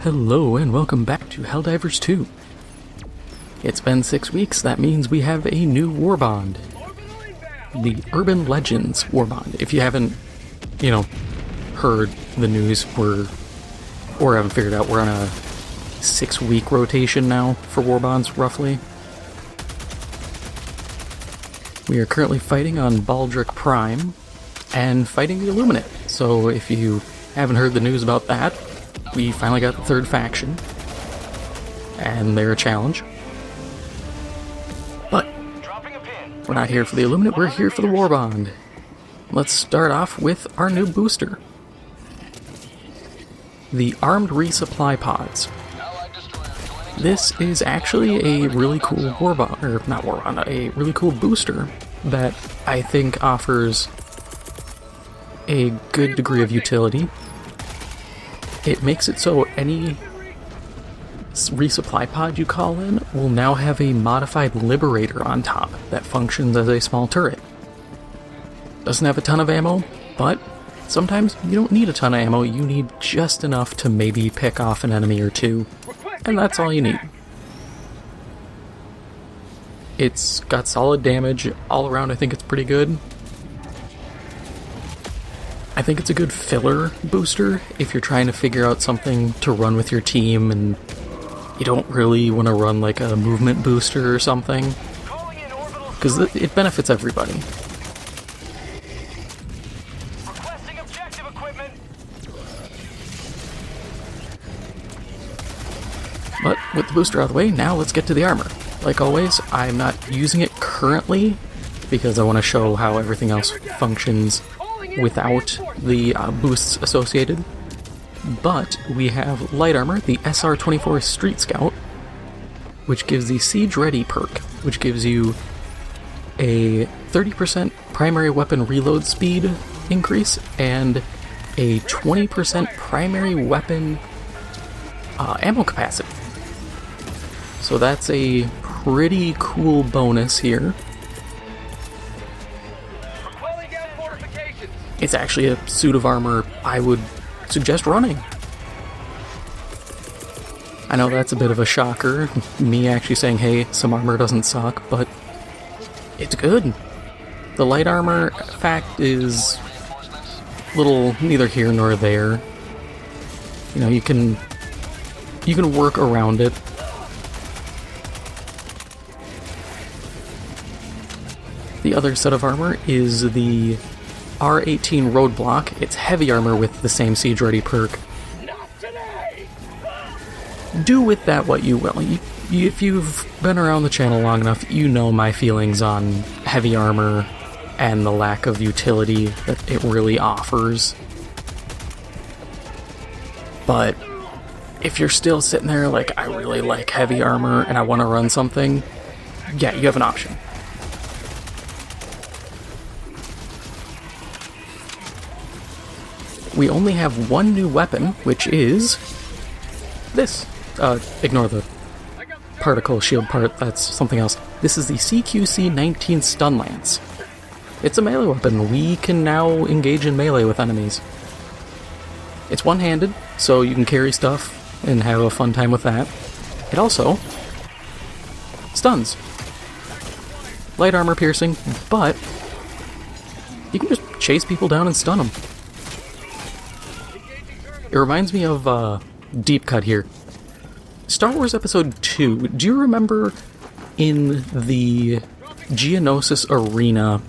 Hello and welcome back to Helldivers 2. It's been 6 weeks, that means we have a new Warbond. The Urban Legends Warbond. If you haven't, heard the news, or haven't figured out, we're on a 6-week rotation now for Warbonds, roughly. We are currently fighting on Baldric Prime, and fighting the Illuminate. So if you haven't heard the news about that, we finally got the third faction, and they're a challenge. But we're not here for the Illuminate, we're here for the Warbond. Let's start off with our new booster. The Armed Resupply Pods. This is actually a really cool Warbond, or not Warbond, a really cool booster that I think offers a good degree of utility. It makes it so any resupply pod you call in will now have a modified Liberator on top that functions as a small turret. Doesn't have a ton of ammo, but sometimes you don't need a ton of ammo, you need just enough to maybe pick off an enemy or two, and that's all you need. It's got solid damage all around. I think it's pretty good. I think it's a good filler booster if you're trying to figure out something to run with your team and you don't really want to run like a movement booster or something, because it benefits everybody. But with the booster out of the way, now let's get to the armor. Like always, I'm not using it currently because I want to show how everything else functions without the boosts associated. But we have light armor, the SR-24 Street Scout, which gives the Siege Ready perk, which gives you a 30% primary weapon reload speed increase and a 20% primary weapon ammo capacity. So that's a pretty cool bonus here. It's actually a suit of armor I would suggest running. I know that's a bit of a shocker, me actually saying, hey, some armor doesn't suck, but it's good. The light armor fact is a little neither here nor there. You can work around it. The other set of armor is the R18 Roadblock. It's heavy armor with the same Siege Ready perk. Do with that what you will. If you've been around the channel long enough, you know my feelings on heavy armor and the lack of utility that it really offers. But if you're still sitting there like, I really like heavy armor and I want to run something, yeah, you have an option. We only have one new weapon, which is this. Ignore the particle shield part, that's something else. This is the CQC-19 Stun Lance. It's a melee weapon. We can now engage in melee with enemies. It's one-handed, so you can carry stuff and have a fun time with that. It also stuns. Light armor piercing, but you can just chase people down and stun them. It reminds me of Deep Cut here. Star Wars Episode 2, do you remember in the Geonosis arena,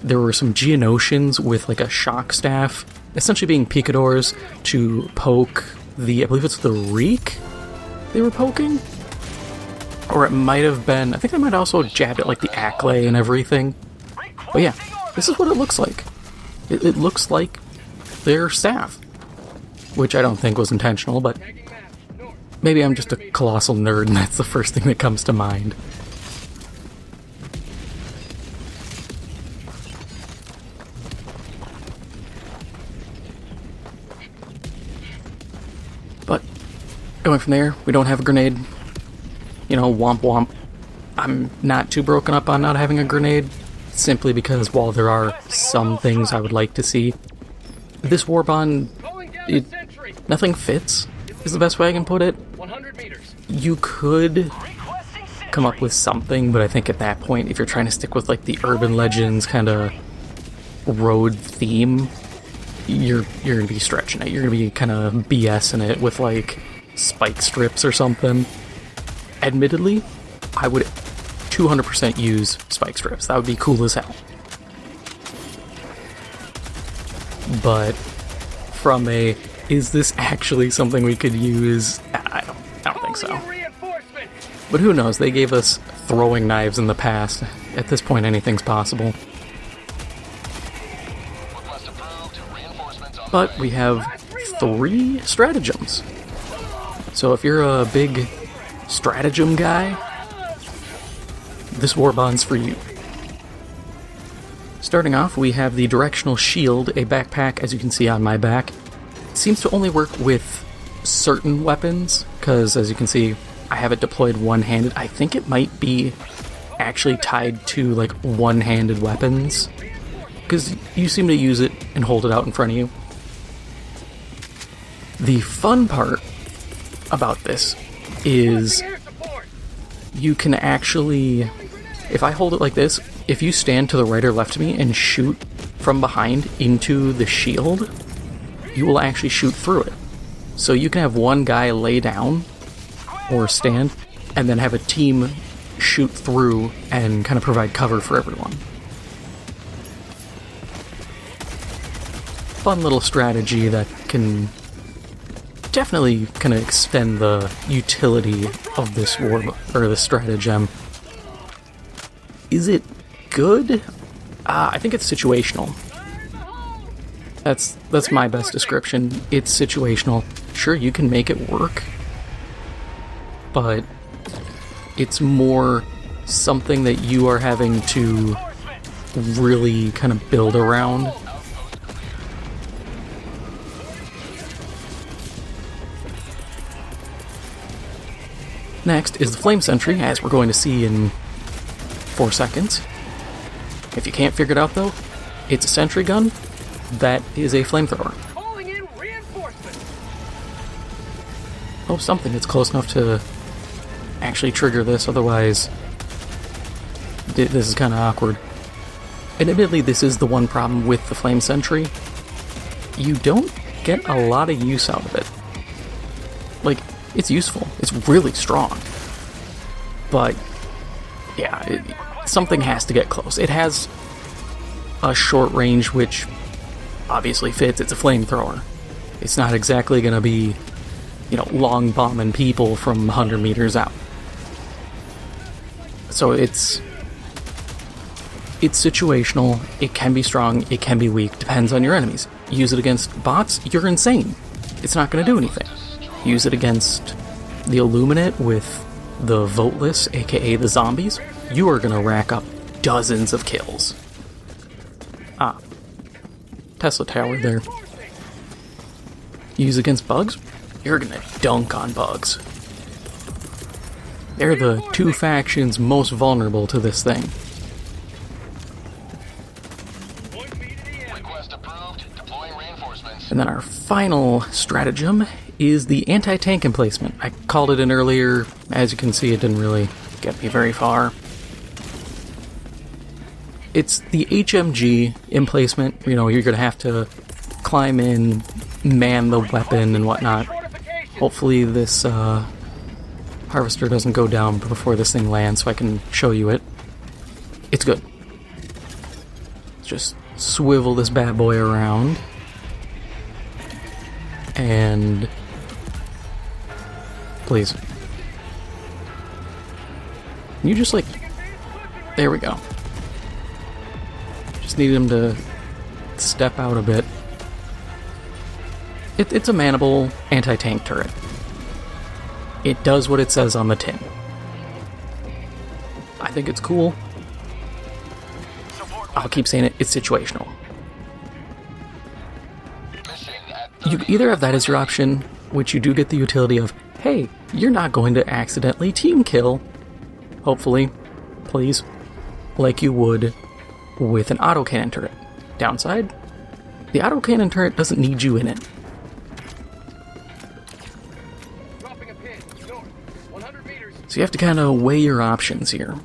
there were some Geonosians with like a shock staff, essentially being picadors to poke the, I believe it's the Reek they were poking? Or it might have been, I think they might also jabbed at like the Acklay and everything. But yeah, this is what it looks like. It looks like their staff. Which I don't think was intentional, but maybe I'm just a colossal nerd and that's the first thing that comes to mind. But going from there, we don't have a grenade. Womp womp. I'm not too broken up on not having a grenade, simply because while there are some things I would like to see, this Warbond, nothing fits. is the best way I can put it. 100 meters. You could come up with something, but I think at that point, if you're trying to stick with like the Urban Legends kind of road theme, you're gonna be stretching it. You're gonna be kind of BSing it with like spike strips or something. Admittedly, I would 200% use spike strips. That would be cool as hell. But from a, is this actually something we could use? I don't think so. But who knows? They gave us throwing knives in the past. At this point, anything's possible. But we have 3 stratagems. So if you're a big stratagem guy, this Warbond's for you. Starting off, we have the Directional Shield, a backpack, as you can see on my back. It seems to only work with certain weapons, because as you can see, I have it deployed one-handed. I think it might be actually tied to like one-handed weapons, because you seem to use it and hold it out in front of you. The fun part about this is you can actually, if I hold it like this, if you stand to the right or left of me and shoot from behind into the shield, you will actually shoot through it. So you can have one guy lay down or stand, and then have a team shoot through and kind of provide cover for everyone. Fun little strategy that can definitely kind of extend the utility of this this stratagem. Is it good? I think it's situational. That's my best description. It's situational. Sure, you can make it work, but it's more something that you are having to really kind of build around. Next is the Flame Sentry, as we're going to see in 4 seconds. If you can't figure it out though, it's a sentry gun that is a flamethrower. Oh, something that's close enough to actually trigger this, otherwise this is kind of awkward. And admittedly, this is the one problem with the Flame Sentry. You don't get a lot of use out of it. Like, it's useful. It's really strong. But, yeah, something has to get close. It has a short range, which obviously fits. It's a flamethrower. It's not exactly going to be, you know, long bombing people from 100 meters out. So it's situational. It can be strong. It can be weak. Depends on your enemies. Use it against bots, you're insane. It's not going to do anything. Use it against the Illuminate with the Voteless, aka the zombies. You are going to rack up dozens of kills. Tesla Tower there. Use against bugs? You're going to dunk on bugs. They're the 2 factions most vulnerable to this thing. And then our final stratagem is the anti-tank emplacement. I called it in earlier. As you can see, it didn't really get me very far. It's the HMG emplacement. You know, you're going to have to climb in, man the weapon and whatnot. Hopefully this harvester doesn't go down before this thing lands so I can show you it. It's good. Just swivel this bad boy around. And please. You just like, there we go. Just need him to step out a bit. It's a manable anti-tank turret. It does what it says on the tin. I think it's cool. I'll keep saying it, it's situational. You either have that as your option, which you do get the utility of, hey, you're not going to accidentally team kill, hopefully, please, like you would with an autocannon turret. Downside, the autocannon turret doesn't need you in it. So you have to kind of weigh your options here.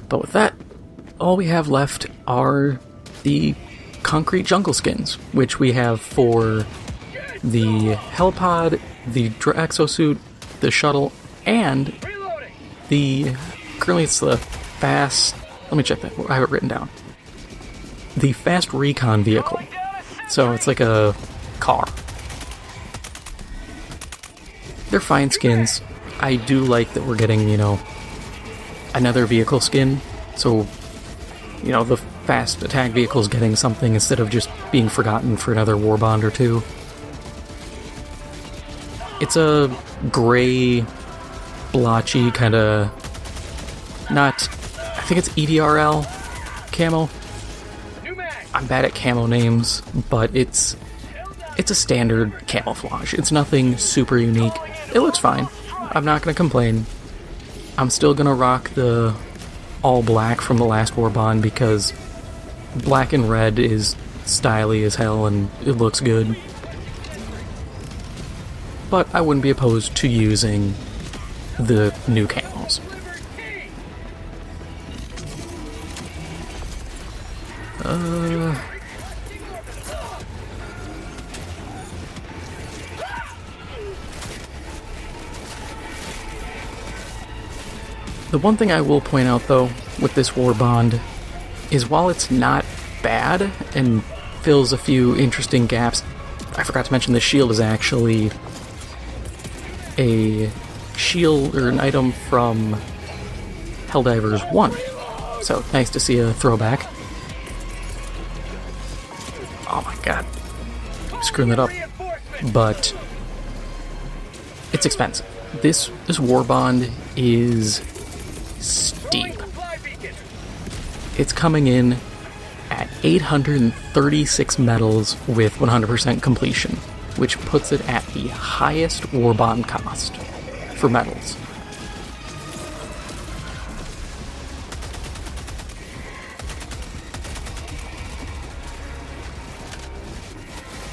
But with that, all we have left are the concrete jungle skins, which we have for the Hellpod, the exosuit, the shuttle, and the... currently it's the fast... let me check that, I have it written down. The fast recon vehicle. So it's like a car. They're fine skins. I do like that we're getting, you know, another vehicle skin. So, you know, the fast attack vehicle's getting something instead of just being forgotten for another Warbond or two. It's a gray, blotchy kind of... not... I think it's EDRL camo. I'm bad at camo names, but it's a standard camouflage. It's nothing super unique. It looks fine. I'm not going to complain. I'm still going to rock the all black from the last Warbond because black and red is stylish as hell and it looks good. But I wouldn't be opposed to using the new camos. The one thing I will point out, though, with this Warbond is while it's not bad and fills a few interesting gaps, I forgot to mention the shield is actually a shield or an item from Helldivers 1. So, nice to see a throwback. Oh my god. I'm screwing that up. But it's expensive. This Warbond is steep. It's coming in at 836 medals with 100% completion, which puts it at the highest Warbond cost for medals.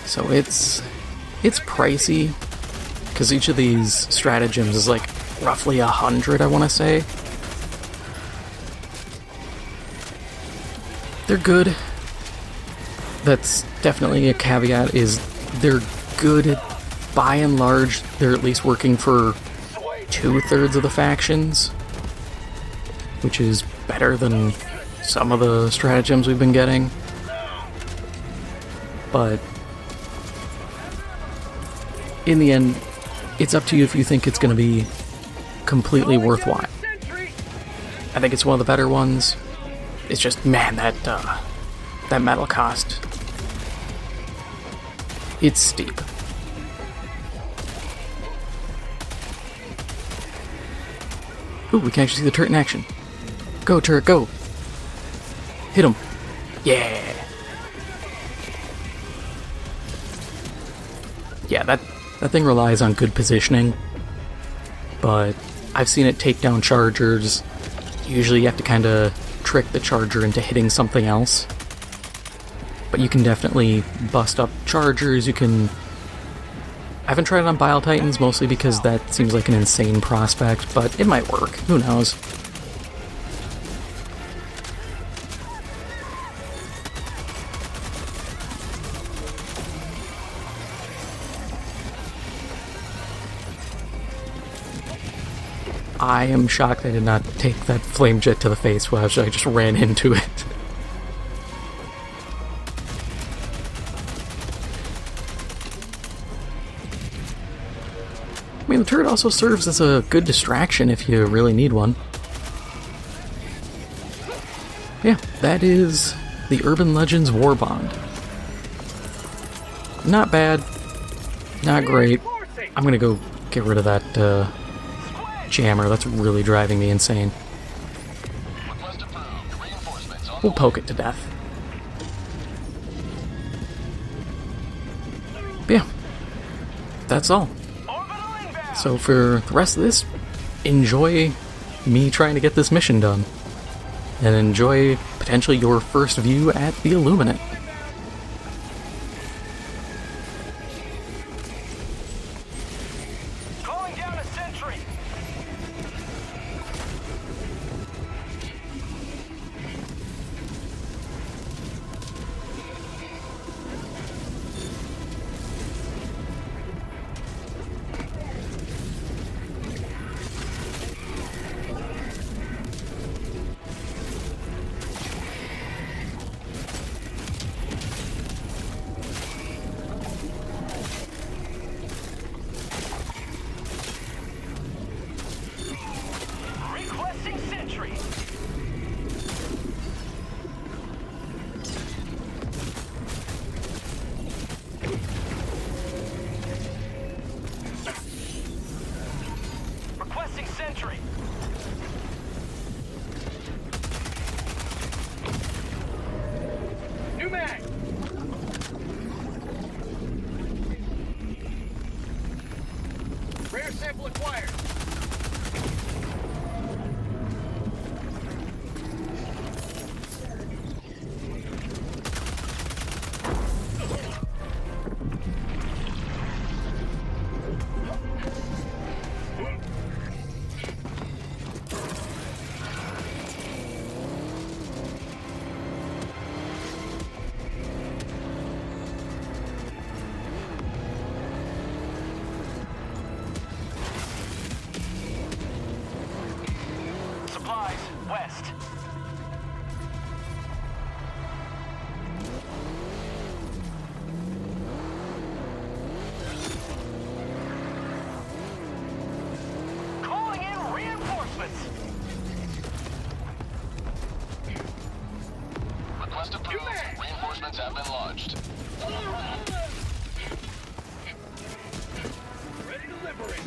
So it's pricey, because each of these stratagems is like roughly 100, I want to say. They're good. That's definitely a caveat, is they're good by and large. They're at least working for 2/3 of the factions, which is better than some of the stratagems we've been getting. But in the end, it's up to you if you think it's going to be completely worthwhile. I think it's one of the better ones. It's just, man, that metal cost, it's steep. Ooh, we can actually see the turret in action. Go, turret, go! Hit him! Yeah! Yeah, that thing relies on good positioning, but I've seen it take down chargers. Usually you have to kind of trick the charger into hitting something else. But you can definitely bust up chargers, you can... I haven't tried it on Bile Titans, mostly because that seems like an insane prospect, but it might work, who knows. I am shocked I did not take that flame jet to the face while I just ran into it. I mean, the turret also serves as a good distraction if you really need one. Yeah, that is the Urban Legends Warbond. Not bad, not great. I'm gonna go get rid of that, jammer. That's really driving me insane. We'll poke it to death. But yeah, that's all. So for the rest of this, enjoy me trying to get this mission done. And enjoy potentially your first view at the Illuminate. mag! Rare sample acquired. Supplies, west. Calling in reinforcements. Request approved. Reinforcements have been launched. Ready to liberate.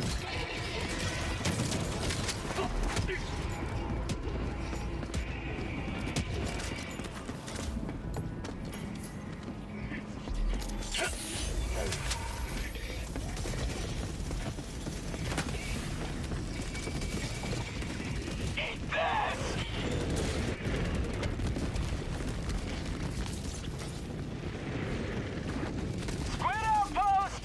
Eat this! Squid outpost!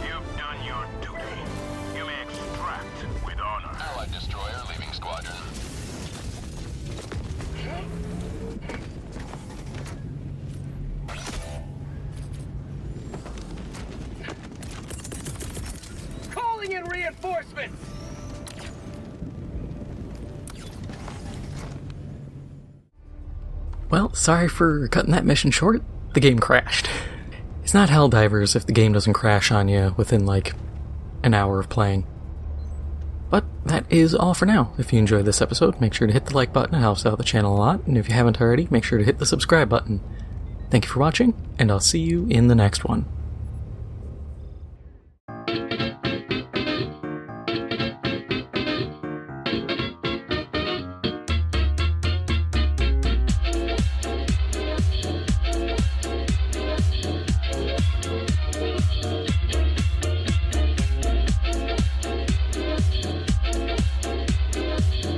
You've done your duty. You may extract with honor. Allied destroyer leaving squadron. Calling in reinforcements! Well, sorry for cutting that mission short. The game crashed. It's not Helldivers if the game doesn't crash on you within, like, an hour of playing. But that is all for now. If you enjoyed this episode, make sure to hit the like button, it helps out the channel a lot, and if you haven't already, make sure to hit the subscribe button. Thank you for watching, and I'll see you in the next one.